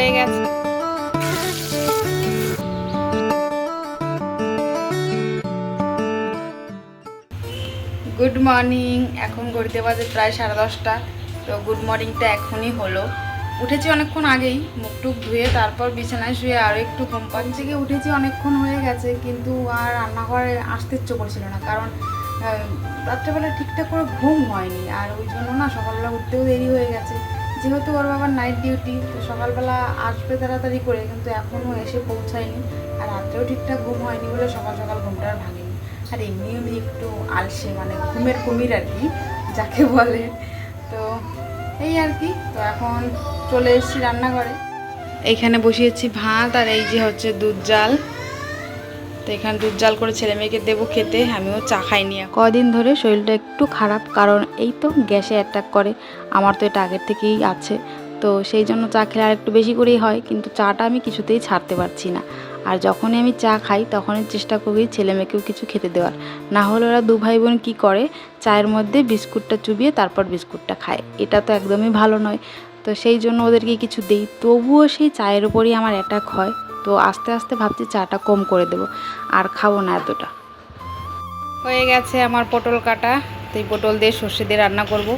হয়ে গেছে। Good morning. এখন ঘড়িতে বাজে প্রায় 10:30। তো গুড মর্নিংটা এখনই হলো। উঠেছি অনেকক্ষণ আগেই, মুখ টুক ধুয়ে তারপর বিছানায় শুয়ে আরও একটু ঘুম পাচ্ছে। থেকে উঠেছি অনেকক্ষণ হয়ে গেছে, কিন্তু আর রান্নাঘরে আসতে ইচ্ছে করছিল না, কারণ রাত্রেবেলা ঠিকঠাক করে ঘুম হয়নি। আর ওই জন্য না সকালবেলা উঠতেও দেরি হয়ে গেছে, যেহেতু ওর বাবার নাইট ডিউটি। তো সকালবেলা আসবে তাড়াতাড়ি করে, কিন্তু এখনও এসে পৌঁছায়নি। আর রাত্রেও ঠিকঠাক ঘুম হয়নি বলে সকাল সকাল ঘুমটা আর ভাঙেনি। আর এমনিও আমি একটু আলসে, মানে ঘুমের কুমির আর কি যাকে বলে। তো এই আর কি। তো এখন চলে এসেছি রান্নাঘরে। এইখানে বসিয়েছি ভাত, আর এই যে হচ্ছে দুধ জাল। তো এখানে দুধ জাল করে ছেলে মেয়েকে দেবো খেতে, আমিও চা খাইনি। কদিন ধরে শরীরটা একটু খারাপ, কারণ এই তো গ্যাসে অ্যাটাক করে। আমার তো এটা আগের থেকেই আছে, তো সেই জন্য চা খেলে আর একটু বেশি করেই হয়, কিন্তু চাটা আমি কিছুতেই ছাড়তে পারছি না। আর যখনই আমি চা খাই তখনই চেষ্টা করি ছেলে মেয়েকেও কিছু খেতে দেওয়ার। না হলে ওরা দু ভাই বোন কী করে, চায়ের মধ্যে বিস্কুটটা চুবিয়ে তারপর বিস্কুটটা খায়। এটা তো একদমই ভালো নয়। তো সেই জন্য ওদেরকে কিছু দিই, তবুও সেই চায়ের উপরই আমার অ্যাটাক হয়। তো আস্তে আস্তে ভাবছি চাটা কম করে দেব, আর খাবো না এতটা। হয়ে গেছে আমার পটল কাটা। তো এই পটল দিয়ে সর্ষে দিয়ে রান্না করব।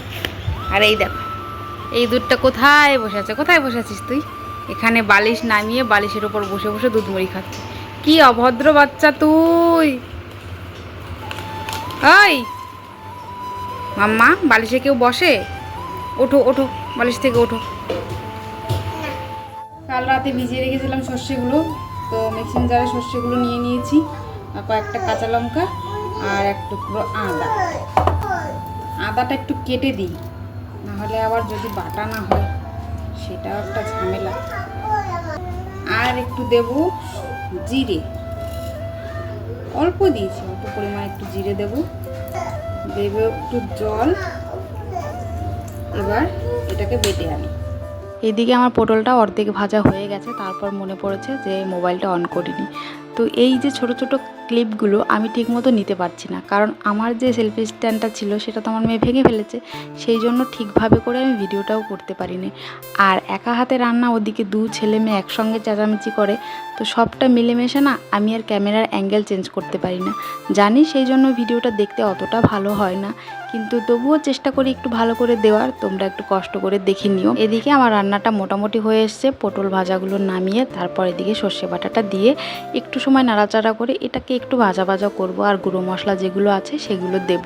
আর এই দেখো, এই দুধটা কোথায় বসে আছে, কোথায় বসে আছিস তুই? এখানে বালিশ নামিয়ে বালিশের ওপর বসে বসে দুধ মুড়ি খাচ্ছি। কি অভদ্র বাচ্চা তুই! ওই মাম্মা, বালিশে কেউ বসে? ওঠো ওঠো, বালিশ থেকে ওঠো। কাল রাতে ভিজিয়ে রেখেছিলাম সর্ষেগুলো, তো মিক্সিং জারে সর্ষেগুলো নিয়ে নিয়েছি। আর কয়েকটা কাঁচা লঙ্কা আর এক টুকরো আদা। আদাটা একটু কেটে দিই, নাহলে আবার যদি বাটা না হয় সেটাও একটা ঝামেলা। আর একটু দেব জিরে, অল্প দিয়েছি, অল্প পরিমাণে একটু জিরে দেব একটু জল। এবার এটাকে বেটে আনি। এদিকে আমার পটলটা অর্ধেক ভাজা হয়ে গেছে, তারপর মনে পড়েছে যে মোবাইলটা অন করিনি। তো এই যে ছোট ছোট ক্লিপগুলো আমি ঠিকমতো নিতে পারছি না, কারণ আমার যে সেলফি স্ট্যান্ডটা ছিল সেটা তো আমার মেয়ে ভেঙে ফেলেছে। সেই জন্য ঠিকভাবে করে আমি ভিডিওটাও করতে পারিনি। আর একা হাতে রান্না, ওদিকে দু ছেলে মেয়ে একসঙ্গে চেঁচামেচি করে, তো সবটা মিলেমিশে না আমি আর ক্যামেরার অ্যাঙ্গেল চেঞ্জ করতে পারি না। জানি সেই জন্য ভিডিওটা দেখতে অতটা ভালো হয় না, কিন্তু তবুও চেষ্টা করি একটু ভালো করে দেওয়ার। তোমরা একটু কষ্ট করে দেখে নিও। এদিকে আমার রান্নাটা মোটামুটি হয়ে এসছে। পটল ভাজাগুলো নামিয়ে তারপর এদিকে সর্ষে বাটাটা দিয়ে একটু সময় নাড়াচাড়া করে এটাকে একটু ভাজা ভাজা করব, আর গুঁড়ো মশলা যেগুলো আছে সেগুলো দেব।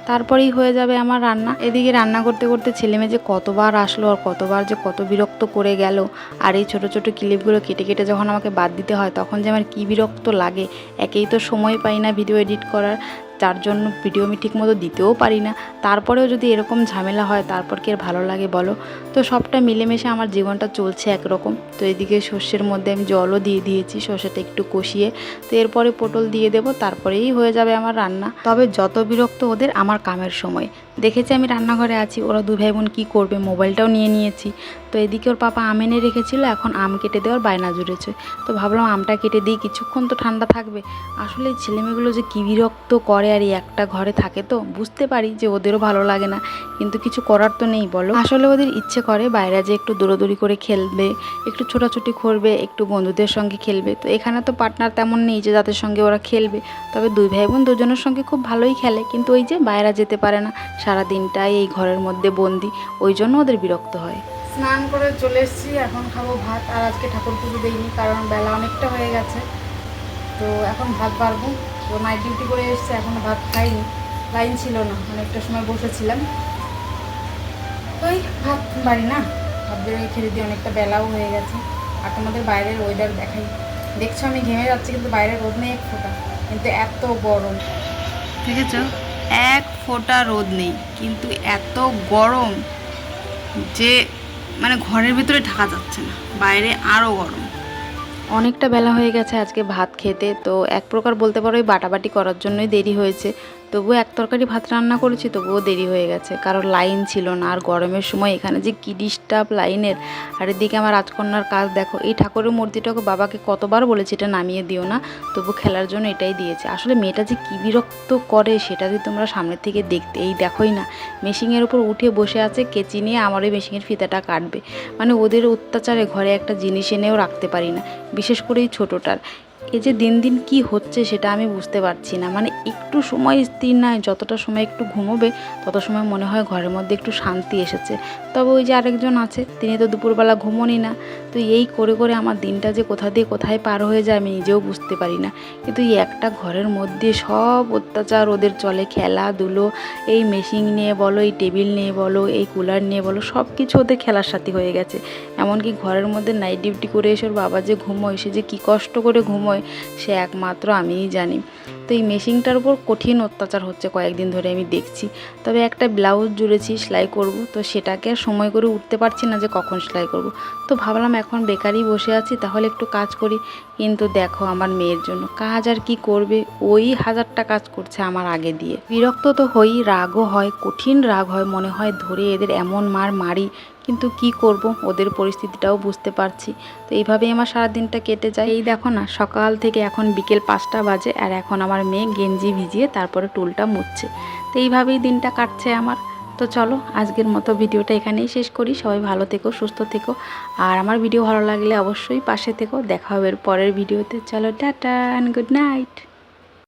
তারপরেই হয়ে যাবে আমার রান্না। এদিকে রান্না করতে করতে ছেলে মেয়ে যে কতবার আসলো আর কতবার যে কত বিরক্ত করে গেল। আর এই ছোট ছোট ক্লিপগুলো কেটে কেটে যখন আমাকে বাদ দিতে হয়, তখন যে আমার কী বিরক্ত লাগে। একেই তো সময় পাই না ভিডিও এডিট করার, যার জন্য ভিডিও আমি ঠিকমতো দিতেও পারি না। তারপরেও যদি এরকম ঝামেলা হয়, তারপর কি আর ভালো লাগে বলো? তো সবটা মিলেমিশে আমার জীবনটা চলছে একরকম। তো এদিকে সর্ষের মধ্যে আমি জলও দিয়ে দিয়েছি, সর্ষেটা একটু কষিয়ে। তো এরপরে পটল দিয়ে দেবো, তারপরেই হয়ে যাবে আমার রান্না। তবে যত বিরক্ত ওদের আমার কামের সময়। দেখেছি আমি রান্নাঘরে আছি, ওরা দু ভাই বোন কী করবে, মোবাইলটাও নিয়ে নিয়েছি। তো এদিকে ওর পাপা আম এনে রেখেছিলো, এখন আম কেটে দেওয়ার বায়না জুড়েছে। তো ভাবলাম আমটা কেটে দিই, কিছুক্ষণ তো ঠান্ডা থাকবে। আসলে এই ছেলেমেয়েগুলো যে কী বিরক্ত করে, আর এই একটা ঘরে থাকে তো বুঝতে পারি যে ওদেরও ভালো লাগে না, কিন্তু কিছু করার তো নেই বলো। আসলে ওদের ইচ্ছে করে বাইরে যে একটু দৌড়াদৌড়ি করে খেলবে, একটু ছোটাছুটি করবে, একটু বন্ধুদের সঙ্গে খেলবে। তো এখানে তো পার্টনার তেমন নেই যে যাদের সঙ্গে ওরা খেলবে। তবে দুই ভাই বোন দুজনের সঙ্গে খুব ভালোই খেলে, কিন্তু ওই যে বাইরে যেতে পারে না, সারা দিনটাই এই ঘরের মধ্যে বন্দি, ওই জন্য ওদের বিরক্ত হয়। স্নান করে চলে এসেছি, এখন খাবো ভাত। আর আজকে ঠাকুর পুজো দিইনি, কারণ বেলা অনেকটা হয়ে গেছে। তো এখন ভাত বাড়বো। তো নাইট ডিউটি করে এসছে, এখনও ভাত খাইনি, লাইন ছিল না, অনেকটা সময় বসেছিলাম। ওই ভাত বাড়ি না, ভাত বেড়ে খেতে দিয়ে অনেকটা বেলাও হয়ে গেছে। আর তোমাদের বাইরের ওয়েদার দেখাই, দেখছো আমি ঘেমে যাচ্ছি, কিন্তু বাইরে রোদ নেই এক ফোঁটা, কিন্তু এত গরম। দেখেছ, এক ফোঁটা রোদ নেই, কিন্তু এত গরম যে মানে ঘরের ভিতরে থাকা যাচ্ছে না, বাইরে আরও গরম। অনেকটা বেলা হয়ে গেছে আজকে ভাত খেতে। তো এক প্রকার বলতে পারো এই বাটাবাটি করার জন্যই দেরি হয়েছে। তবুও এক তরকারি ভাত রান্না করেছি, তবুও দেরি হয়ে গেছে, কারণ লাইন ছিল না। আর গরমের সময় এখানে যে কী ডিস্টার্ব লাইনের। আর এদিকে আমার রাজকন্যার কাজ দেখো, এই ঠাকুরের মূর্তিটাকে বাবাকে কতবার বলেছি এটা নামিয়ে দিও না, তবু খেলার জন্য এটাই দিয়েছে। আসলে মেয়েটা যে কী বিরক্ত করে সেটা যদি তোমরা সামনের থেকে দেখতে, এই দেখোই না মেশিনের উপর উঠে বসে আছে, কেচি নিয়ে আমার ওই মেশিনের ফিতাটা কাটবে। মানে ওদের অত্যাচারে ঘরে একটা জিনিস এনেও রাখতে পারি না, বিশেষ করে এই ছোটোটার। এই যে দিন দিন কি হচ্ছে সেটা আমি বুঝতে পারছি না। মানে একটু সময় স্থির নয়, যতটা সময় একটু ঘুমোবে তত সময় মনে হয় ঘরের মধ্যে একটু শান্তি এসেছে। তবে ওই যে আরেকজন আছে, তিনি তো দুপুরবেলা ঘুমোনি না। তো এই করে করে আমার দিনটা যে কোথা দিয়ে কোথায় পার হয়ে যায় আমি নিজেও বুঝতে পারি না। কিন্তু এই একটা ঘরের মধ্যে সব অত্যাচার ওদের চলে, খেলাধুলো, এই মেশিন নিয়ে বলো, এই টেবিল নিয়ে বলো, এই কুলার নিয়ে বলো, সব কিছু ওদের খেলার সাথী হয়ে গেছে। এমনকি ঘরের মধ্যে নাইট ডিউটি করে এসে ওর বাবা যে ঘুমোয়, সে যে কী কষ্ট করে ঘুমোয় সে একমাত্র আমিই জানি। তো এই মেশিনটার উপর কঠিন অত্যাচার হচ্ছে কয়েকদিন ধরে আমি দেখছি। তবে একটা ব্লাউজ জুড়েছি, সেলাই করব, তো সেটাকে আর সময় করে উঠতে পারছি না যে কখন সেলাই করব। তো ভাবলাম এখন বেকারই বসে আছি, তাহলে একটু কাজ করি। কিন্তু দেখো আমার মেয়ের জন্য কাজ আর কি করবে, ওই 1000টা কাজ করছে আমার আগে দিয়ে। বিরক্ত তো হই, রাগও হয়, কঠিন রাগ হয়, মনে হয় ধরে এদের এমন মার মারি। কিন্তু কি করব, ওদের পরিস্থিতিটাও বুঝতে পারছি। তো এইভাবেই আমার সারাদিনটা কেটে যায়। এই দেখো না, সকাল থেকে এখন বিকেল 5টা বাজে, আর এখন আমার মেয়ে গেঞ্জি ভিজিয়ে তারপরে টুলটা মুছছে। তো এইভাবেই দিনটা কাটছে আমার। তো চলো আজকের মতো ভিডিওটা এখানেই শেষ করি। সবাই ভালো থেকো, সুস্থ থেকো। আর আমার ভিডিও ভালো লাগলে অবশ্যই পাশে থেকো। দেখা হবে পরের ভিডিওতে। চলো টাটা অ্যান্ড গুড নাইট।